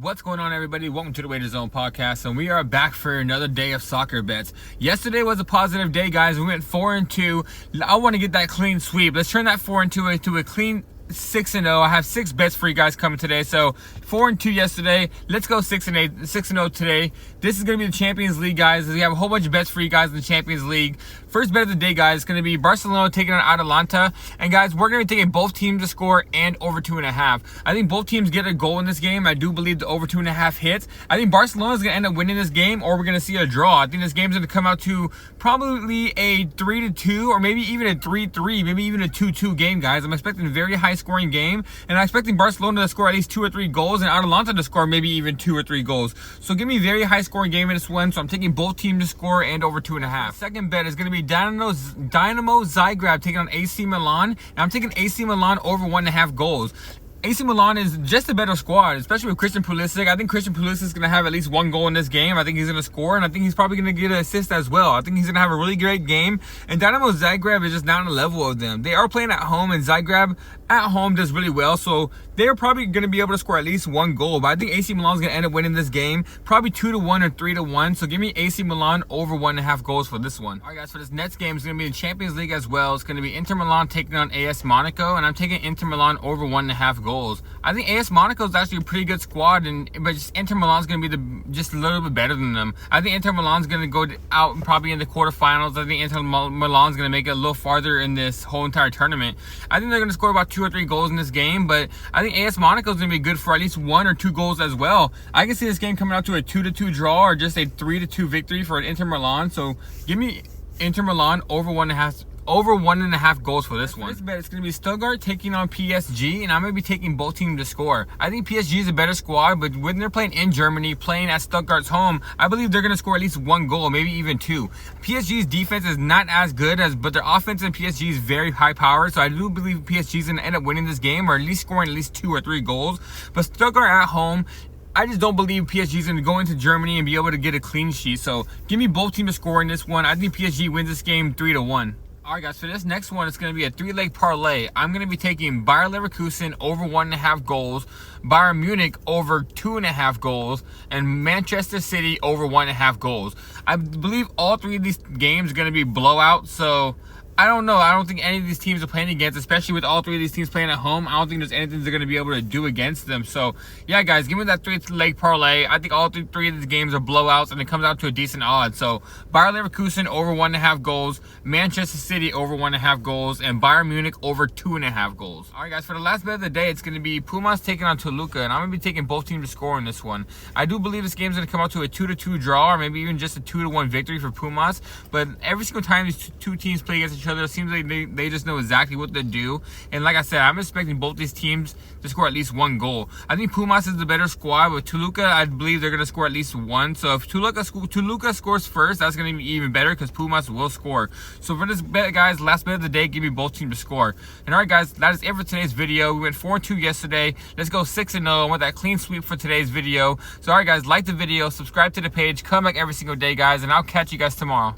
What's going on, everybody? Welcome to the Wager Zone podcast, and we are back for another day of soccer bets. Yesterday was a positive day, guys. We went 4-2. I want to get that clean sweep. Let's turn that 4-2 into a clean 6-0. I have 6 bets for you guys coming today. So 4-2 yesterday. Let's go 6-0 today. This is going to be the Champions League, guys. We have a whole bunch of bets for you guys in the Champions League. First bet of the day, guys, is going to be Barcelona taking on Atalanta. And guys, we're going to be taking both teams to score and over 2.5. I think both teams get a goal in this game. I do believe the over 2.5 hits. I think Barcelona is going to end up winning this game, or we're going to see a draw. I think this game is going to come out to probably a 3-2, or maybe even a 3-3, maybe even a 2-2 game, guys. I'm expecting a very high scoring game, and I'm expecting Barcelona to score at least 2 or 3 goals and Atalanta to score maybe even 2 or 3 goals. So give me a very high scoring game in this one. So I'm taking both teams to score and over 2.5. Second bet is going to be Dynamo Zagreb taking on AC Milan, and I'm taking AC Milan over 1.5 goals. AC Milan is just a better squad, especially with Christian Pulisic. I think Christian Pulisic is going to have at least 1 goal in this game. I think he's going to score, and I think he's probably going to get an assist as well. I think he's going to have a really great game, and Dynamo Zagreb is just not on the level of them. They are playing at home, and Zagreb at home does really well, so they're probably going to be able to score at least 1 goal. But I think AC Milan is going to end up winning this game, probably 2-1 or 3-1. So give me AC Milan over 1.5 goals for this one. All right, guys, for this next game is going to be the Champions League as well. It's going to be Inter Milan taking on AS Monaco, and I'm taking Inter Milan over 1.5 goals. I think AS Monaco is actually a pretty good squad, but just Inter Milan is going to be just a little bit better than them. I think Inter Milan is going to go out probably in the quarterfinals. I think Inter Milan is going to make it a little farther in this whole entire tournament. I think they're going to score about 2 or 3 goals in this game, but I think AS Monaco is going to be good for at least 1 or 2 goals as well. I can see this game coming out to a 2-2 draw or just a 3-2 victory for Inter Milan. So give me Inter Milan over 1.5 goals for this one. This bet, it's going to be Stuttgart taking on PSG, and I'm going to be taking both teams to score. I think PSG is a better squad, but when they're playing in Germany, playing at Stuttgart's home, I believe they're going to score at least 1 goal, maybe even 2. PSG's defense is not as good, but their offense in PSG is very high powered, so I do believe PSG is going to end up winning this game, or at least scoring at least 2 or 3 goals. But Stuttgart at home, I just don't believe PSG is going to go into Germany and be able to get a clean sheet. So give me both teams to score in this one. I think PSG wins this game 3-1. Alright, guys, for this next one, it's going to be a 3-leg parlay. I'm going to be taking Bayer Leverkusen over 1.5 goals, Bayern Munich over 2.5 goals, and Manchester City over 1.5 goals. I believe all 3 of these games are going to be blowouts, so I don't know. I don't think any of these teams are playing against, especially with all 3 of these teams playing at home. I don't think there's anything they're going to be able to do against them. So, yeah, guys, give me that 3-leg parlay. I think all 3 of these games are blowouts, and it comes out to a decent odds. So, Bayer Leverkusen over 1.5 goals, Manchester City over 1.5 goals, and Bayern Munich over 2.5 goals. All right, guys, for the last bet of the day, it's going to be Pumas taking on Toluca, and I'm going to be taking both teams to score in this one. I do believe this game is going to come out to a 2-2 draw, or maybe even just a 2-1 victory for Pumas. But every single time these 2 teams play against each other, it seems like they just know exactly what to do. And like I said, I'm expecting both these teams to score at least 1 goal. I think Pumas is the better squad, but Toluca, I believe they're going to score at least 1. So if Toluca scores first, that's going to be even better because Pumas will score. So for this bet, guys, last bet of the day, give me both teams to score. And all right, guys, that is it for today's video. We went 4-2 yesterday. Let's go 6-0. I want that clean sweep for today's video. So all right, guys, like the video, subscribe to the page, come back every single day, guys, and I'll catch you guys tomorrow.